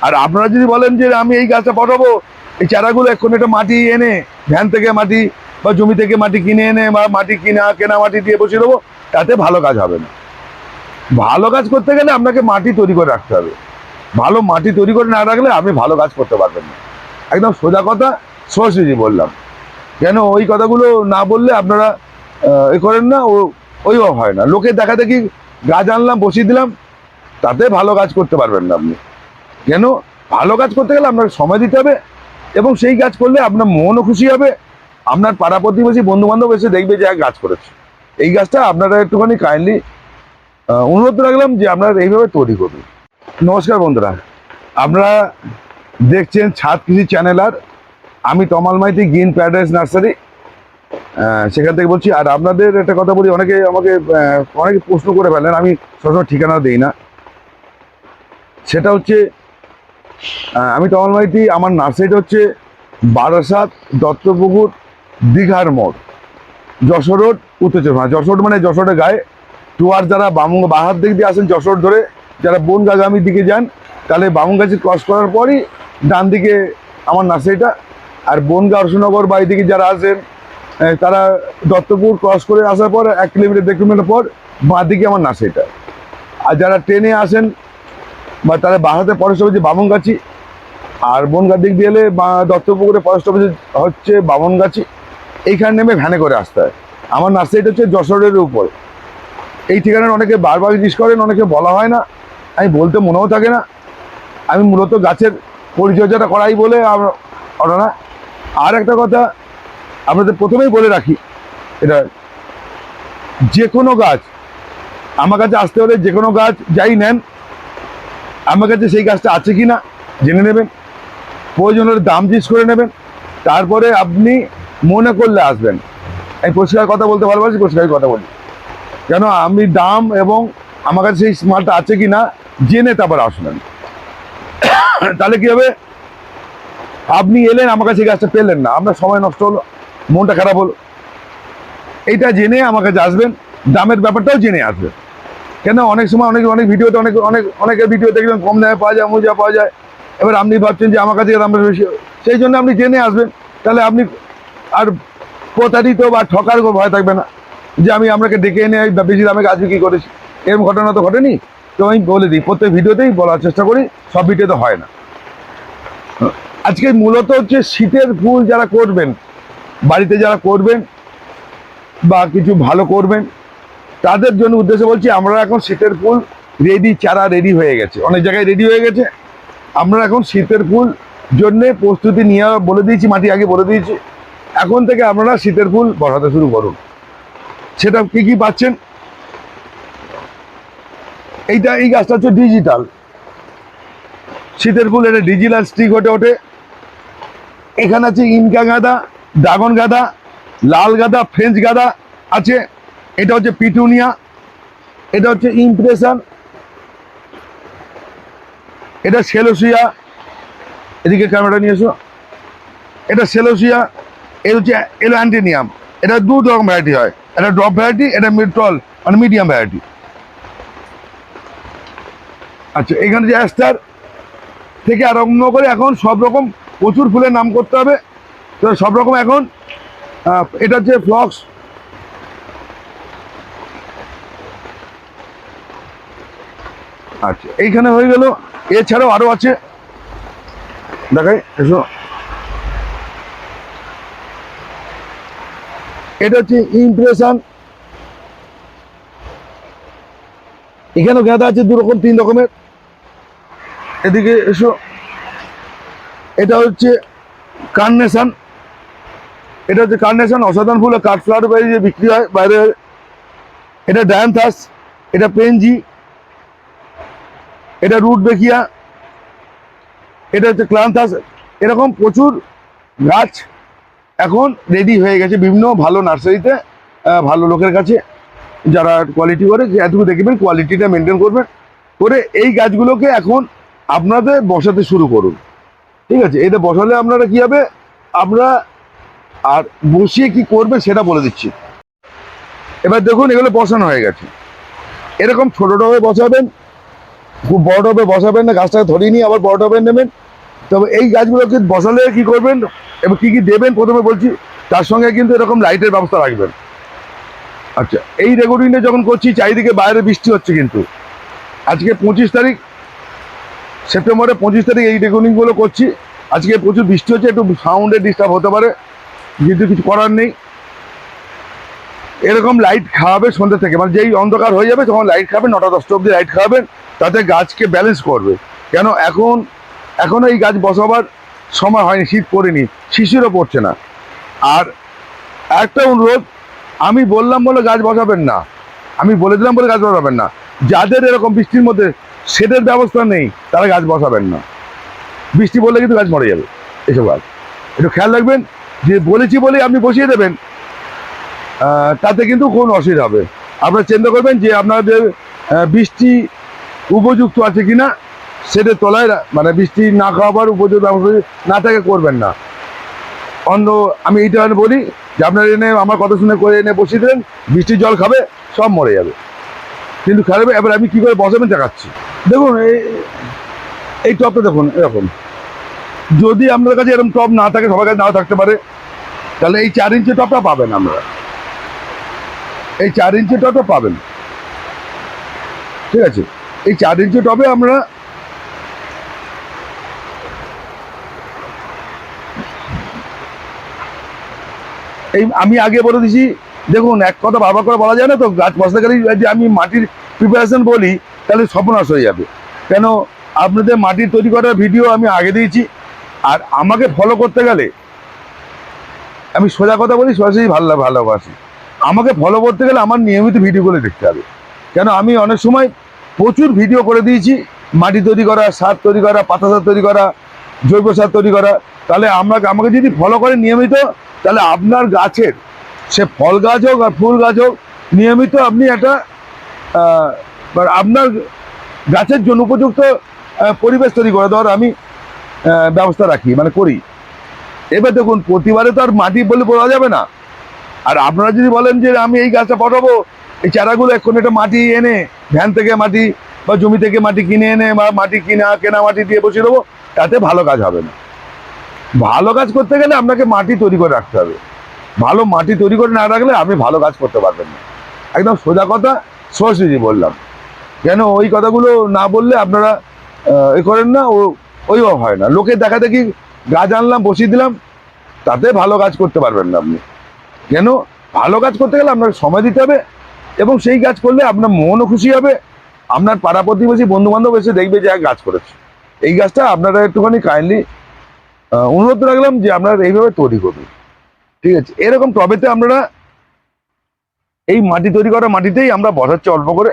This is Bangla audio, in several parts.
আর আপনারা যদি বলেন যে আমি এই গাছটা পাঠাবো, এই চারাগুলো এখন একটা মাটি এনে ভ্যান থেকে মাটি বা জমি থেকে মাটি কিনে এনে বা মাটি কেনা মাটি দিয়ে বসিয়ে দেবো, তাতে ভালো কাজ হবে না। ভালো কাজ করতে গেলে আপনাকে মাটি তৈরি করে রাখতে হবে। ভালো মাটি তৈরি করে না রাখলে আপনি ভালো কাজ করতে পারবেন না। একদম সোজা কথা, সরাসরি বললাম। কেন ওই কথাগুলো না বললে আপনারা এ করেন না, ওইভাবে হয় না। লোকে দেখা দেখি গাছ আনলাম বসিয়ে দিলাম, তাতে ভালো কাজ করতে পারবেন না আপনি। কেন ভালো কাজ করতে গেলে আপনাকে সময় দিতে হবে, এবং সেই কাজ করলে আপনার মনও খুশি হবে, আপনার পাড়া প্রতিবেশী বন্ধু বান্ধব এসে দেখবে যে এক গাছ করেছে। এই গাছটা আপনারা একটুখানি কাইন্ডলি অনুরোধ রাখলাম যে আপনারা এইভাবে তৈরি করুন। নমস্কার বন্ধুরা, আপনারা দেখছেন ছাদ কৃষি চ্যানেল, আর আমি তমাল মাইতি, গ্রিন প্যারাডাইস নার্সারি সেখান থেকে বলছি। আর আপনাদের একটা কথা বলি, অনেকে প্রশ্ন করে ফেলেন, আমি সবসময় ঠিকানা দিই না। সেটা হচ্ছে আমি তমাল মাইতি, আমার নার্সারিটা হচ্ছে বারাসাত দত্তপুকুর দীঘার মোড়, যশোর রোড, উত্তর চব্বিশ পরগনা। যশোর মানে যশোরের গায়ে টুয়ার, যারা বাহার দিক দিয়ে আসেন যশোর ধরে, যারা বনগাগামীর দিকে যান, তাহলে বামুনগাছি ক্রস করার পরই ডান দিকে আমার নার্সারিটা। আর বনগা অর্শনগর বা দিকে যারা আসেন, তারা দত্তপুর ক্রস করে আসার পর 1 কিলোমিটার 1.5 কিলোমিটার পর বাঁ দিকে আমার নার্সারিটা। আর যারা ট্রেনে আসেন বা তারা বাহাতে ফরেস্ট অফিস বামুনগাছি, আর বনগার দিক দিয়ে এলে দত্তপুকুরে ফরেস্ট অফিস হচ্ছে বামুনগাছি, এইখানে নেমে ভ্যানে করে আসতে হয়। আমার নার্সারিটা হচ্ছে যশোরের উপর। এই ঠিকানাটা অনেকে বারবার জিজ্ঞেস করেন, অনেকে বলা হয় না, আমি বলতে মনেও থাকে না। আমি মূলত গাছের পরিচর্যাটা করাই বলে ওটা না। আর একটা কথা আপনাদের প্রথমেই বলে রাখি, এটা যে কোনো গাছ আমার কাছে আসতে হলে, যে কোনো গাছ যাই নেন, আমার কাছে সেই গাছটা আছে কি না জেনে নেবেন, প্রয়োজন হলে দাম জিজ্ঞেস করে নেবেন, তারপরে আপনি মনে করলে আসবেন। আমি পরিষ্কার কথা বলতে ভালোবাসি, পরিষ্কার কথা বলি। কেন আমি দাম এবং আমার কাছে সেই মালটা আছে কি না জেনে তারপর আসবেন। তাহলে কি হবে, আপনি এলেন আমার কাছে গাছটা পেলেন না, আপনার সময় নষ্ট হলো, মনটা খারাপ হলো। এইটা জেনে আমার কাছে আসবেন, দামের ব্যাপারটাও জেনে আসবেন। কেন অনেক সময় অনেক ভিডিওতে অনেকের ভিডিও দেখবেন কম দামে পাওয়া যায়, মোজা পাওয়া যায়। এবার আপনি ভাবছেন যে আমার কাছে দামটা বেশি, সেই জন্য আপনি জেনে আসবেন। তাহলে আপনি আর প্রতারিত বা ঠকার ভয় থাকবে না, যে আমি আপনাকে ডেকে এনে বেশি দামে গাছ বিক্রি করেছি। এরকম ঘটনা তো ঘটেনি। তো আমি বলে দিই, প্রত্যেক ভিডিওতেই বলার চেষ্টা করি, সব ভিডিওতে হয় না। আজকে মূলত হচ্ছে শীতের ফুল যারা করবেন, বাড়িতে যারা করবেন বা কিছু ভালো করবেন, তাদের জন্য উদ্দেশ্যে বলছি, আমরা এখন শীতের ফুল রেডি, চারা রেডি হয়ে গেছে, অনেক জায়গায় রেডি হয়ে গেছে। আমরা এখন শীতের ফুল জন্যে প্রস্তুতি নিয়ে বলে দিয়েছি, মাটি আগে বলে দিয়েছি। এখন থেকে আপনারা শীতের ফুল বসাতে শুরু করুন। সেটা কি কি পাচ্ছেন, এই গাছটা হচ্ছে ডিজিটাল শীতের ফুল, এটা ডিজিটাল স্টিক হতে ওঠে। এখানে আছে ইনকা গাঁদা, ড্রাগন গাঁদা, লাল গাঁদা, ফ্রেঞ্চ গাঁদা আছে। এটা হচ্ছে পিটুনিয়া, এটা হচ্ছে ইমপ্রেশন, এটা সেলোসিয়া। এদিকে ক্যামেরা নিয়ে এসো। এটা সেলোসিয়া, এটা হচ্ছে এলো অ্যান্টিনিয়াম। এটা 2 রকম ভ্যারাইটি হয়, এটা ড্রপ ভ্যারাইটি, এটা মিডটল মানে মিডিয়াম ভ্যারাইটি। আচ্ছা, এখানে যে অ্যাস্টার থেকে আরম্ভ করে এখন সব রকম প্রচুর ফুলের নাম করতে হবে, তো সব রকম এখন। এটা হচ্ছে ফ্লক্স, আচ্ছা এইখানে হয়ে গেল। এছাড়াও আরো আছে, দেখাই এসো। এটা হচ্ছে ইমপ্রেশন, এখানেও গাঁদা আছে 2 রকম 3 রকমের। এদিকে এসো। এটা হচ্ছে কার্নেশন, এটা হচ্ছে কার্নেশন, অসাধারণ ফুল, কাঠ ফ্লাওয়ার বাইরে বিক্রি হয় বাইরে। এটা ডায়ান্থাস, এটা পেনজি, এটা রুট বেকিয়া, এটা হচ্ছে ক্লান্থাস। এরকম প্রচুর গাছ এখন রেডি হয়ে গেছে বিভিন্ন ভালো নার্সারিতে, ভালো লোকের কাছে, যারা কোয়ালিটি করে। এতটুকু দেখবেন কোয়ালিটিটা মেনটেন করবেন, করে এই গাছগুলোকে এখন আপনাদের বসাতে শুরু করুন। ঠিক আছে, এতে বসালে আপনারা কি হবে, আমরা আর বসিয়ে কি করবেন সেটা বলে দিচ্ছি। এবার দেখুন, এগুলো বসানো হয়ে গেছে। এরকম ছোট টবে বসাবেন, খুব বড় টবে বসাবেন না, গাছটাকে ধরিয়ে নিয়ে আবার বড় টবে নেবেন। তবে এই গাছগুলোকে বসালে কি করবেন এবং কি কি দেবেন প্রথমে বলছি, তার সঙ্গে কিন্তু এরকম লাইটের ব্যবস্থা রাখবেন। আচ্ছা, এই রেকর্ডিংটা যখন করছি চারিদিকে বাইরে বৃষ্টি হচ্ছে, কিন্তু আজকে 25 তারিখ সেপ্টেম্বরের 25 তারিখ এই রেকর্ডিংগুলো করছি। আজকে প্রচুর বৃষ্টি হচ্ছে, একটু সাউন্ডে ডিস্টার্ব হতে পারে, কিন্তু কিছু করার নেই। এরকম লাইট খাওয়াবে সন্ধ্যে থেকে, মানে যেই অন্ধকার হয়ে যাবে তখন লাইট খাবেন, 9টা-10টা অব্দি লাইট খাওয়াবেন, তাতে গাছকে ব্যালেন্স করবে। কেন এখনও এই গাছ বসাবার সময় হয়নি, শীত পড়েনি, শিশিরও পড়ছে না। আর একটা অনুরোধ, আমি বললাম বলে গাছ বসাবেন না, আমি বলে দিলাম বলে গাছ বসাবেন না। যাদের এরকম বৃষ্টির মধ্যে শেডের ব্যবস্থা নেই তারা গাছ বসাবেন না। বৃষ্টি পড়লে কিন্তু গাছ মরে যাবে এসব গাছ, একটু খেয়াল রাখবেন। যে বলেছি বলে আপনি বসিয়ে দেবেন, তাতে কিন্তু কোনো অসুবিধা হবে। আপনারা চিন্তা করবেন যে আপনাদের বৃষ্টি উপযুক্ত আছে কিনা, শেডের তলায় মানে বৃষ্টি না খাওয়াবার উপযুক্ত ব্যবস্থা না থাকে করবেন না। অন্য আমি এইটা বলি যে আপনার এনে আমার কথা শুনে করে এনে বসিয়ে দেবেন, বৃষ্টির জল খাবে, সব মরে যাবে। কিন্তু খেলাবে এবার আমি কী করে বসাবেন দেখাচ্ছি। দেখুন এই টবটা দেখুন এরকম, যদি আপনার কাছে এরকম টব না থাকে, সবার কাছে নাও থাকতে পারে, তাহলে এই 4 ইঞ্চি টবটা পাবেন। আমরা এই 4 ইঞ্চি টবটা পাবেন, ঠিক আছে। এই 4 ইঞ্চি টবে আমরা আমি আগে বলে দিছি, দেখুন এক কথা বারবার করে বলা যায় না তো, গাছ বসাকারী যদি আমি মাটির প্রিপারেশন বলি তাহলে সর্বনাশ হয়ে যাবে। কেন, আপনাদের মাটির তৈরি করার ভিডিও আমি আগে দিয়েছি, আর আমাকে ফলো করতে গেলে, আমি সোজা কথা বলি, সরাসরি ভালোবাসি, আমাকে ফলো করতে গেলে আমার নিয়মিত ভিডিওগুলো দেখতে হবে। কেন, আমি অনেক সময় প্রচুর ভিডিও করে দিয়েছি, মাটি তৈরি করা, সার তৈরি করা, পাতা সার তৈরি করা, জৈব সার তৈরি করা। তাহলে আমাকে যদি ফলো করেন নিয়মিত, তাহলে আপনার গাছের, সে ফল গাছ হোক আর ফুল গাছ হোক, নিয়মিত আপনি একটা আপনার গাছের জন্য উপযুক্ত পরিবেশ তৈরি করে দেওয়ার আমি ব্যবস্থা রাখি, মানে করি। এবার দেখুন, প্রতিবারে তো আর মাটি বলে বলা যাবে না। আর আপনারা যদি বলেন যে আমি এই গাছটা পটাবো, এই চারাগুলো এখন একটা মাটি এনে ভ্যান থেকে মাটি বা জমি থেকে মাটি কিনে এনে বা মাটি কেনা মাটি দিয়ে বসিয়ে দেবো, তাতে ভালো কাজ হবে না। ভালো কাজ করতে গেলে আপনাকে মাটি তৈরি করে রাখতে হবে। ভালো মাটি তৈরি করে না রাখলে আপনি ভালো কাজ করতে পারবেন না। একদম সোজা কথা, সরাসরি বললাম। কেন, ওই কথাগুলো না বললে আপনারা এ করেন না, ওইভাবে হয় না। লোকে দেখা দেখি গাছ আনলাম বসিয়ে দিলাম, তাতে ভালো কাজ করতে পারবেন না আপনি। কেন, ভালো কাজ করতে গেলে আপনাকে সময় দিতে হবে, এবং সেই কাজ করলে আপনার মনও খুশি হবে, আপনার পাড়া প্রতিবেশী বন্ধু বান্ধব এসে দেখবে যে এক গাছ করেছে। এই গাছটা আপনারা একটুখানি কাইন্ডলি অনুরোধ রাখলাম যে আপনারা এইভাবে তৈরি করুন, ঠিক আছে। এরকম টবেতে আমরা এই মাটি তৈরি করা মাটিতেই আমরা বসাচ্ছি অল্প করে,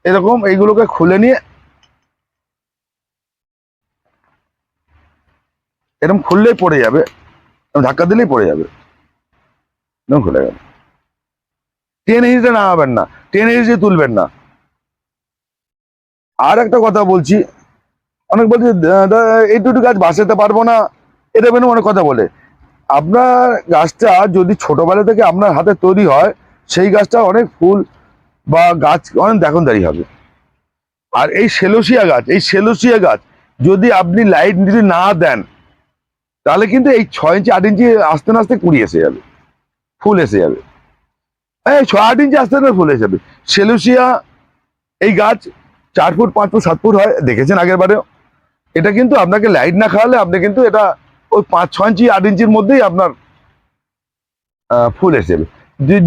এরকম এইগুলোকে খুলে নিয়ে এরকম খুললেই পড়ে যাবে, ধাক্কা দিলেই পড়ে যাবে, এরকম খুলে গেল। টেনে হিসেবে নামাবেন না, টেনে হিসেবে তুলবেন না। আর একটা কথা বলছি, অনেক বলছে এই দুটো গাছ বাঁচাতে পারবো না, এটা বেন অনেক কথা বলে। আপনার গাছটা যদি ছোটবেলা থেকে আপনার হাতে তৈরি হয়, সেই গাছটা অনেক ফুল বা গাছ অনেক দেখনদারি হবে। আর এই সেলোসিয়া গাছ যদি আপনি লাইট যদি না দেন, তাহলে কিন্তু এই 6 ইঞ্চি 8 ইঞ্চি আস্তে আস্তে কুড়ি এসে যাবে, ফুল এসে যাবে। এই 6-8 ইঞ্চি আস্তে আস্তে ফুল এসে যাবে। সেলোসিয়া এই গাছ 4 ফুট 5 ফুট 7 ফুট হয়, দেখেছেন আগের বারেও। এটা কিন্তু আপনাকে লাইট না খাওয়ালে আপনি কিন্তু এটা ওই 5-6 ইঞ্চি 8 ইঞ্চির মধ্যেই আপনার ফুল এসে যাবে।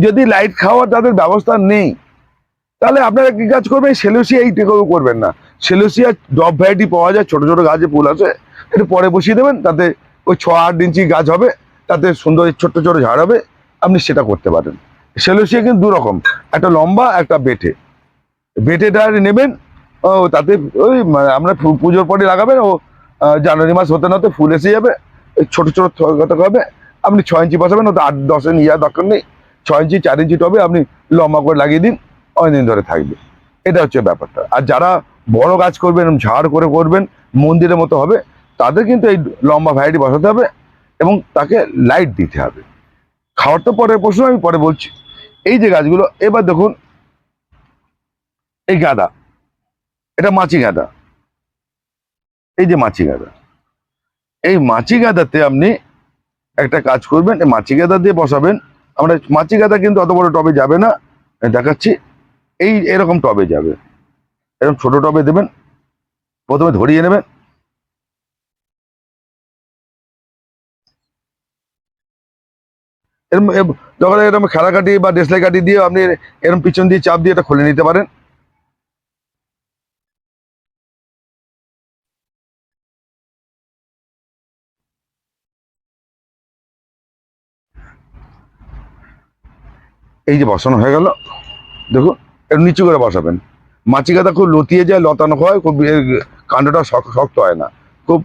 যদি লাইট খাওয়ার তাদের ব্যবস্থা নেই, তাহলে আপনারা কি কাজ করবেন, সেলোসিয়া এই টেকও করবেন না। সেলোসিয়া ডব ভ্যারাইটি পাওয়া যায়, ছোট ছোট গাছে ফুল আছে, একটু পরে বসিয়ে দেবেন, তাতে ওই 6-8 ইঞ্চি গাছ হবে, তাতে সুন্দর ছোট্ট ছোট ঝাড় হবে, আপনি সেটা করতে পারেন। সেলোসিয়া কিন্তু 2 রকম, একটা লম্বা একটা বেটে। বেটেটা নেবেন, ও তাতে ওই আমরা পুজোর পরে লাগাবেন, ও জানুয়ারি মাস হতে না হতে ফুল এসে যাবে, ছোট ছোট হবে। আপনি 6 ইঞ্চি বসাবেন, ওটা 8-10 নিয়ে যাওয়ার দরকার নেই। 6 ইঞ্চি 4 ইঞ্চি টবে আপনি লম্বা করে লাগিয়ে দিন, অনেকদিন ধরে থাকবে। এটা হচ্ছে ব্যাপারটা। আর যারা বড় গাছ করবেন, ঝাড় করে করবেন, মন্দিরের মতো হবে, তাদের কিন্তু এই লম্বা ভ্যারাইটি বসাতে হবে এবং তাকে লাইট দিতে হবে। খাওয়ার তো পরের প্রশ্ন, আমি পরে বলছি। এই যে গাছগুলো, এবার দেখুন এই গাঁদা, এটা মাছি গাঁদা, এই যে মাছি গাঁদা, এই মাছি গাঁদাতে আপনি একটা কাজ করবেন, এই মাছি গাঁদা দিয়ে বসাবেন। আমরা মাছি গাঁদা কিন্তু অত বড় টবে যাবে না, দেখাচ্ছি। এই এরকম টবে যাবে, এরকম ছোট টবে দেবেন। প্রথমে ধরিয়ে নেবেন, এরকম যখন এরকম খেলা কাটি বা দেশলাই কাটি দিয়ে আপনি এরকম পিছন দিয়ে চাপ দিয়ে এটা খুলে নিতে পারেন। এই যে বসানো হয়ে গেল, দেখুন একটু নিচু করে বসাবেন। মাছি গাঁদা খুব লতিয়ে যায়, লতানো হয়, খুব কাণ্ডটা শক্ত হয় না, খুব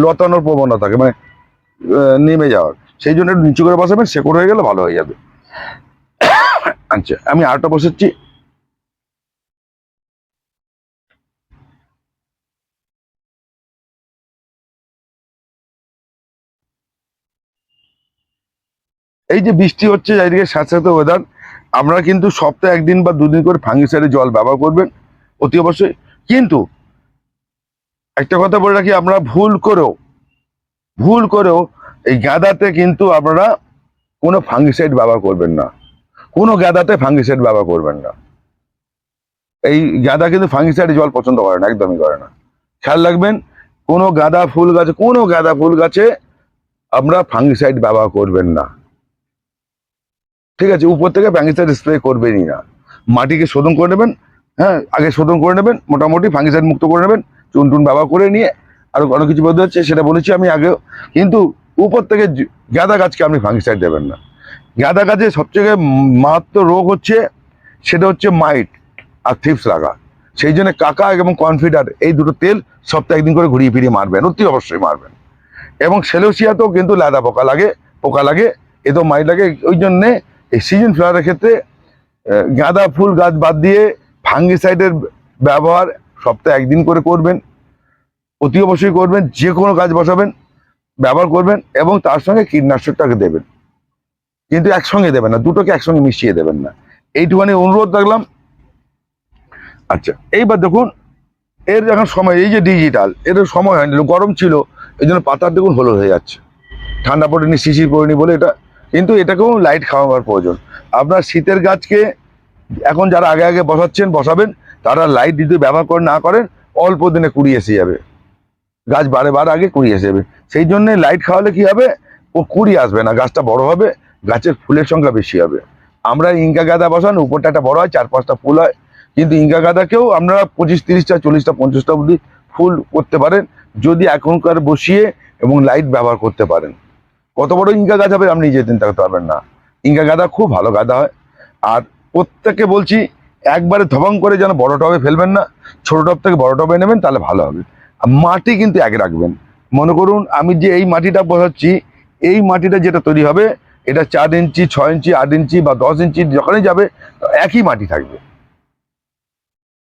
লতানোর প্রবণতা থাকে, মানে নেমে যাওয়ার। সেই জন্য একটু নিচু করে বসাবেন, শেকড় হয়ে গেলে ভালো হয়ে যাবে। আচ্ছা, আমি আরেকটা বসাচ্ছি। এই যে বৃষ্টি হচ্ছে চারিদিকে, স্যাঁতস্যাঁতে ওয়েদার, আমরা কিন্তু সপ্তাহে একদিন বা দুদিন করে ফাঙ্গিসাইডের জল ব্যবহার করবেন অতি অবশ্যই। কিন্তু একটা কথা বলে রাখি, আমরা ভুল করেও এই গাঁদাতে কিন্তু আপনারা কোনো ফাঙ্গিসাইড ব্যবহার করবেন না, কোনো গাঁদাতে ফাঙ্গিসাইড ব্যবহার করবেন না। এই গাঁদা কিন্তু ফাঙ্গিসাইড জল পছন্দ করে না, একদমই করে না। খেয়াল রাখবেন, কোনো গাঁদা ফুল গাছে আমরা ফাঙ্গিসাইড ব্যবহার করবেন না, ঠিক আছে? উপর থেকে ফাঙ্গিসাইড স্প্রে করবেনই না। মাটিকে শোধন করে নেবেন, হ্যাঁ, আগে শোধন করে নেবেন, মোটামুটি ফাঙ্গিসাইড মুক্ত করে নেবেন, চুন টুন ব্যবহার করে নিয়ে। আরো অনেক কিছু বলতে হচ্ছে, সেটা বলেছি আমি আগেও। কিন্তু উপর থেকে গাঁদা গাছকে আপনি ফাঙ্গিসাইড দেবেন না। গাঁদা গাছে সবচেয়ে মারাত্মক রোগ হচ্ছে, সেটা হচ্ছে মাইট আর থ্রিপস লাগা। সেই জন্য কাকা এবং কনফিডার এই দুটো তেল সপ্তাহে একদিন করে ঘুরিয়ে ফিরিয়ে মারবেন, অতি অবশ্যই মারবেন। এবং সেলোসিয়াতেও কিন্তু লেদা পোকা লাগে, এতেও মাইট লাগে। ওই জন্যে এই সিজন ফ্লাওয়ারের ক্ষেত্রে গাঁদা ফুল গাছ বাদ দিয়ে ফাঙ্গিসাইডের ব্যবহার সপ্তাহে একদিন করে করবেন, অতি অবশ্যই করবেন। যে কোনো গাছ বসাবেন, ব্যবহার করবেন, এবং তার সঙ্গে কীটনাশকটাকে দেবেন, কিন্তু একসঙ্গে দেবেন না, দুটোকে একসঙ্গে মিশিয়ে দেবেন না। এইটুখানি অনুরোধ রাখলাম। আচ্ছা, এইবার দেখুন, এর যখন সময়, এই যে ডিজিটাল, এর সময় হয়নি, গরম ছিল, এই জন্য পাতার দেখুন হলুদ হয়ে যাচ্ছে, ঠান্ডা পড়েনি, শিশির পড়েনি বলে এটা। কিন্তু এটাকেও লাইট খাওয়াবার প্রয়োজন। আপনার শীতের গাছকে এখন যারা আগে আগে বসাবেন, তারা লাইট যদি ব্যবহার করে না করেন, অল্প দিনে কুড়ি এসে যাবে, গাছ বারে আগে কুড়ি এসে যাবে। সেই জন্য লাইট খাওয়ালে কি হবে, ও কুড়ি আসবে না, গাছটা বড় হবে, গাছের ফুলের সংখ্যা বেশি হবে। আমরা ইঙ্কা গাঁদা বসান, উপরটা একটা বড় হয়, 4-5টা ফুল হয়। কিন্তু ইঙ্কা গাঁদাকেও আপনারা 25-30টা 40টা 50টা অবধি ফুল করতে পারেন, যদি এখনকার বসিয়ে এবং লাইট ব্যবহার করতে পারেন। কত বড় ইঙ্কা গাছ হবে আপনি নিজে চিন্তা করতে পারবেন না। ইঙ্কা গাঁদা খুব ভালো গাঁদা হয়। আর প্রত্যেককে বলছি, একবারে ধবং করে যেন বড় টবে ফেলবেন না, ছোট টব থেকে বড় টবে নেবেন, তাহলে ভালো হবে। আর মাটি কিন্তু এক রাখবেন। মনে করুন আমি যে এই মাটিটা বসাচ্ছি, এই মাটিটা যেটা তৈরি হবে, এটা 4 ইঞ্চি 6 ইঞ্চি 8 ইঞ্চি বা 10 ইঞ্চি যখনই যাবে, একই মাটি থাকবে।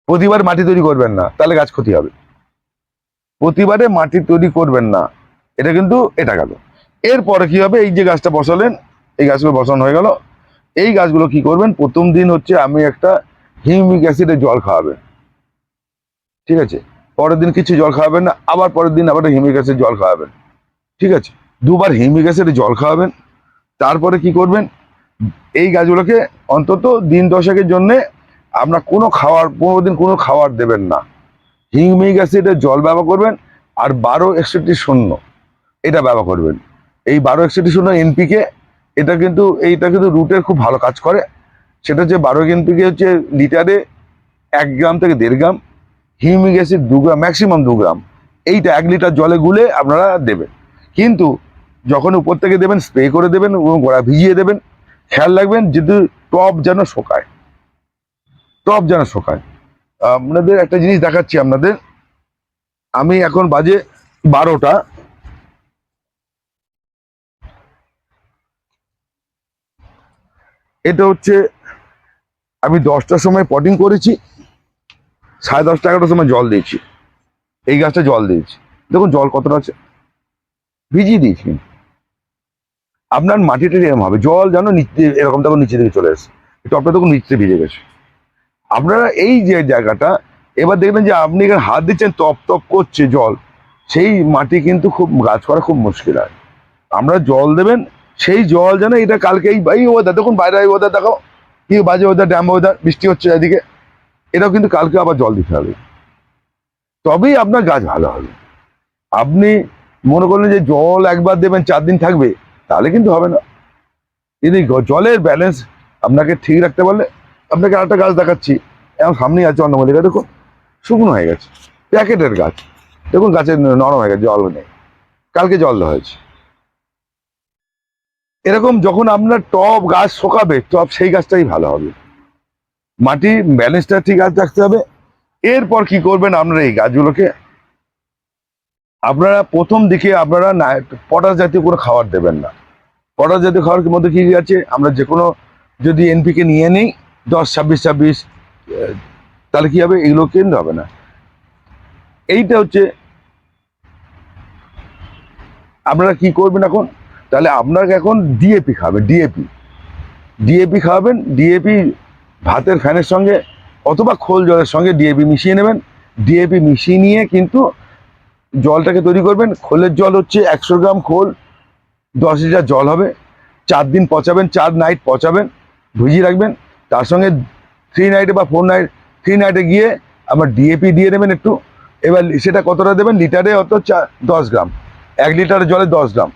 প্রতিবার মাটি তৈরি করবেন না, তাহলে গাছ ক্ষতি হবে। প্রতিবারে মাটি তৈরি করবেন না, এটা গেল। এরপরে কি হবে, এই যে গাছটা বসালেন, এই গাছগুলো বসানো হয়ে গেল। এই গাছগুলো কি করবেন, প্রথম দিন হচ্ছে আমি একটা হিউমিক অ্যাসিডের জল খাওয়াবেন, ঠিক আছে? পরের দিন কিছু জল খাওয়াবেন না, আবার পরের দিন আবার হিউমিক অ্যাসিড জল খাওয়াবেন, ঠিক আছে? দুবার হিউমিক অ্যাসিডের জল খাওয়াবেন। তারপরে কি করবেন, এই গাছগুলোকে অন্তত দিন 10-এর জন্য আপনার 15 দিন কোনো খাবার দেবেন না, হিউমিক অ্যাসিডের জল ব্যবহার করবেন। আর 12-61-0 এটা ব্যবহার করবেন। এই 12-61-0 এনপিকে, এইটা কিন্তু রুটের খুব ভালো কাজ করে। সেটা হচ্ছে 12 এনপিকে হচ্ছে লিটারে 1 গ্রাম থেকে 1.5 গ্রাম, হিউমিক অ্যাসিড 2 গ্রাম, ম্যাক্সিমাম 2 গ্রাম। এইটা 1 লিটার জলে গুলে আপনারা দেবেন। কিন্তু যখন উপর থেকে দেবেন, স্প্রে করে দেবেন এবং গোড়া ভিজিয়ে দেবেন। খেয়াল রাখবেন যদি টব যেন শোকায়, আপনাদের একটা জিনিস দেখাচ্ছি আপনাদের। আমি এখন বাজে 12টা, এটা হচ্ছে আমি 10টার সময় পটিং করেছি, 10:30-11টার সময় জল দিয়েছি, এই গাছটা জল দিয়েছি। দেখুন জল কতটা আছে, ভিজিয়ে দিয়েছি। আপনার মাটিটা এরকম হবে, জল যেন নিচে এরকম তখন নিচে দিকে চলে এসে, টবটা তখন নিচে ভিজে গেছে। আপনারা এই যে জায়গাটা, এবার দেখবেন যে আপনি এখানে হাত দিচ্ছেন, টপ টপ করছে জল, সেই মাটি কিন্তু খুব গাছ করা খুব মুশকিল হয়। আমরা জল দেবেন, সেই জল যেন এটা কালকে এই ওয়েদার দেখুন, বাইরে এই ওয়েদার দেখাও, কি বাজে ওয়েদার, ড্যাম ওয়েদার, বৃষ্টি হচ্ছে এদিকে, এটাও কিন্তু কালকে আবার জল দিতে হবে, তবেই আপনার গাছ ভালো হবে। আপনি মনে করলেন যে জল একবার দেবেন 4 দিন থাকবে, তাহলে কিন্তু হবে না। যদি জলের ব্যালেন্স আপনাকে ঠিক রাখতে পারলে, আপনাকে আরেকটা গাছ দেখাচ্ছি, এখন সামনেই আছে চন্দ্রমল্লিকা, দেখুন শুকনো হয়ে গেছে, প্যাকেটের গাছ, দেখুন গাছে নরম হয়ে গেছে, জল নেই, কালকে জল দেওয়া হয়েছে। এরকম যখন আপনার টব গাছ শোকাবে, টব সেই গাছটাই ভালো হবে। মাটি ব্যালেন্সটা ঠিক রাখতে হবে। এরপর কি করবেন, আপনারা এই গাছগুলোকে আপনারা প্রথম দিকে আপনারা না পটাশ জাতীয় কোনো খাবার দেবেন না। পটাশ জাতীয় খাবারের মধ্যে কি আছে, আমরা যে কোনো যদি এনপিকে নিয়ে নিই 10-26-26, তাহলে কি হবে, এগুলো কিনতে হবে না। এইটা হচ্ছে আপনারা কি করবেন এখন, তাহলে আপনাকে এখন ডিএপি খাবেন, ডিএপি খাওয়াবেন। ডিএপি ভাতের ফ্যানের সঙ্গে অথবা খোল জলের সঙ্গে ডিএপি মিশিয়ে নেবেন। ডিএপি মিশিয়ে নিয়ে কিন্তু জলটাকে তৈরি করবেন। খোলের জল হচ্ছে 100 গ্রাম খোল 10 লিটার জল হবে। 4 দিন পচাবেন, 4 নাইট পচাবেন, ভিজিয়ে রাখবেন। তার সঙ্গে 3 নাইটে বা 4 নাইট, 3 নাইটে গিয়ে আবার ডিএপি দিয়ে নেবেন একটু। এবার সেটা কতটা দেবেন, লিটারে অত 10 গ্রাম, 1 লিটার জলে 10 গ্রাম,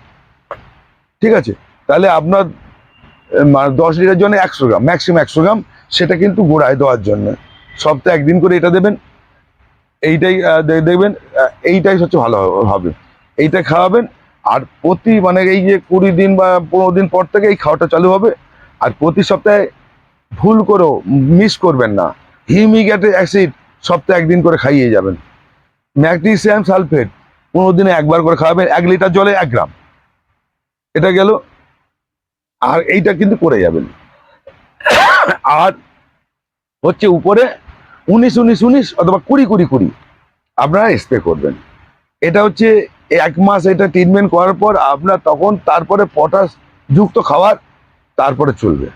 ঠিক আছে। তাহলে আপনার 10 লিটার জন্য 100 গ্রাম, ম্যাক্সিমাম 100 গ্রাম, সেটা কিন্তু গোড়ায় দেওয়ার জন্য সপ্তাহে 1 দিন করে এটা দেবেন। এইটাই দেখবেন, এইটাই সবচেয়ে ভালো হবে, এইটা খাওয়াবেন। আর প্রতি মানে এই যে 20 দিন বা 15 দিন পর থেকে এই খাওয়াটা চালু হবে। আর প্রতি সপ্তাহে ভুল করেও মিস করবেন না, হিউমিক অ্যাসিড সপ্তাহে 1 দিন করে খাইয়ে যাবেন। ম্যাগনেসিয়াম সালফেট 15 দিনে 1 বার করে খাওয়াবেন, 1 লিটার জলে 1 গ্রাম, এটা গেল। আর এইটা কিন্তু করে যাবেন। আর হচ্ছে উপরে 19-19-19 অথবা 20-20-20 আপনারা স্প্রে করবেন। এটা হচ্ছে 1 মাস এটা ট্রিটমেন্ট করার পর আপনার তখন তারপরে পটাশ যুক্ত খাবার তারপরে চলবে।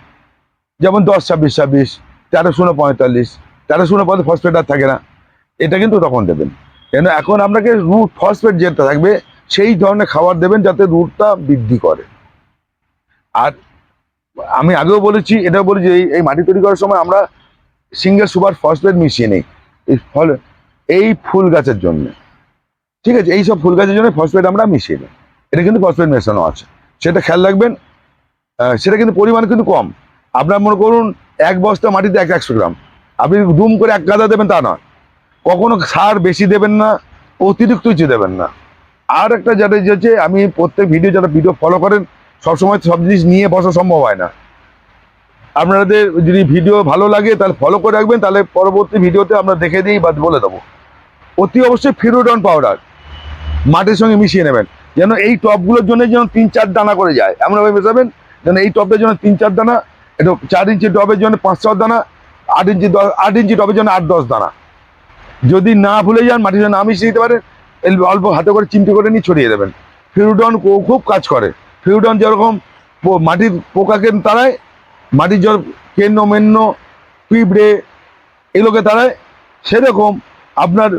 যেমন 10-26-26, 13-0-45, 13-0-45 ফসফেট আর থাকে না, এটা কিন্তু তখন দেবেন। কেন এখন আপনাকে রুট ফসফেট যেটা থাকবে সেই ধরনের খাবার দেবেন যাতে রুটটা বৃদ্ধি করে। আর আমি আগেও বলেছি, এটাও বলেছি, এই মাটি তৈরি করার সময় আমরা সিঙ্গেল সুপার ফসফেট মিশিয়ে নেই এই ফুল গাছের জন্য, ঠিক আছে। এই সব ফুল গাছের জন্য ফসফেট আমরা মিশিয়ে নিই, এটা কিন্তু ফসফেট মেশানো আছে, সেটা খেয়াল রাখবেন। সেটা কিন্তু পরিমাণ কিন্তু কম। আপনার মনে করুন 1 বস্তা মাটিতে 100 গ্রাম, আপনি দুম করে 1 গাদা দেবেন তা নয়। কখনো সার বেশি দেবেন না, অতিরিক্ত কিছু দেবেন না। আর একটা যেটা হচ্ছে, আমি প্রত্যেক যারা ভিডিও ফলো করেন, সবসময় সব জিনিস নিয়ে বসা সম্ভব হয় না। আপনাদের যদি ভিডিও ভালো লাগে তাহলে ফলো করে রাখবেন, তাহলে পরবর্তী ভিডিওতে আমরা দেখে দিই বা বলে দেবো। অতি অবশ্যই ফিরোডন পাউডার মাটির সঙ্গে মিশিয়ে নেবেন, যেন এই টবগুলোর জন্য যেন 3-4 দানা করে যায়, এমনভাবে মেশাবেন যেন এই টবের জন্য 3-4 দানা, এটা 4 ইঞ্চি টবের জন্য 5-6 দানা, 8 ইঞ্চি টবের জন্য 8-10 দানা। যদি না ভুলে যান, মাটির জন্য না মিশিয়ে দিতে পারেন, অল্প হাতে করে চিমটি করে নিয়ে ছড়িয়ে দেবেন। ফিরোডন খুব কাজ করে। ফিরোডন যেরকম মাটির পোকাকে তাড়ায়, মাটির জল কেন্ন মেন্ন পিঁপড়ে এগুলোকে তাড়ায়, সেরকম আপনার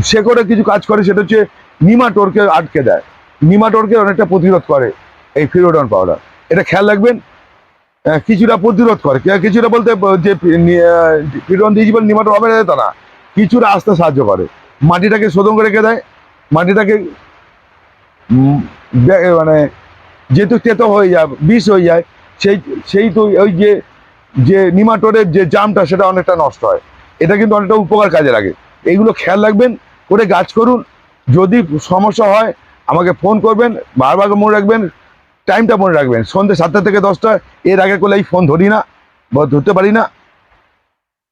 শেকড়ে কিছু কাজ করে, সেটা হচ্ছে নিমাটোরকে আটকে দেয়, নিমাটোরকে অনেকটা প্রতিরোধ করে এই ফিরোডন পাউডার। এটা খেয়াল রাখবেন, কিছুটা প্রতিরোধ করে, কিছুটা বলতে যে ফিরোডন দিয়েছি বলে নিমাটোর হবে না তা না, কিছুটা আসতে সাহায্য করে, মাটিটাকে শোধন করে রেখে দেয়, মাটিটাকে মানে যেহেতু তেতো হয়ে যায়, বিষ হয়ে যায়, সেই তো ওই যে নিমাটোরের যে জামটা সেটা অনেকটা নষ্ট হয়। এটা কিন্তু অনেকটা উপকার কাজে লাগে। এইগুলো খেয়াল রাখবেন, করে গাছ করুন। যদি সমস্যা হয় আমাকে ফোন করবেন, বারবার মনে রাখবেন, টাইমটা মনে রাখবেন, সন্ধ্যে 7টা থেকে 10টা, এর আগে করলে এই ফোন ধরি না বা ধরতে পারি না।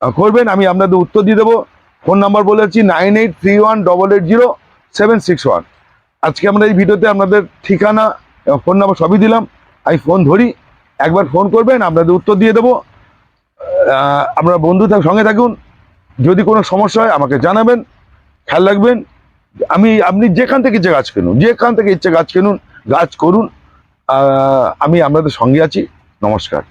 করবেন, আমি আপনাদের উত্তর দিয়ে দেবো। ফোন নাম্বার বলেছি 9831880761। আজকে আমরা এই ভিডিওতে আপনাদের ঠিকানা, ফোন নাম্বার সবই দিলাম। আমি ফোন ধরি, একবার ফোন করবেন, আপনাদের উত্তর দিয়ে দেবো। আপনারা বন্ধু সঙ্গে থাকুন। যদি কোনো সমস্যা হয় আমাকে জানাবেন। খেয়াল রাখবেন, আপনি যেখান থেকে ইচ্ছে গাছ কিনুন, যেখান থেকে ইচ্ছে গাছ কিনুন, গাছ করুন। আমি আপনাদের সঙ্গে আছি। নমস্কার।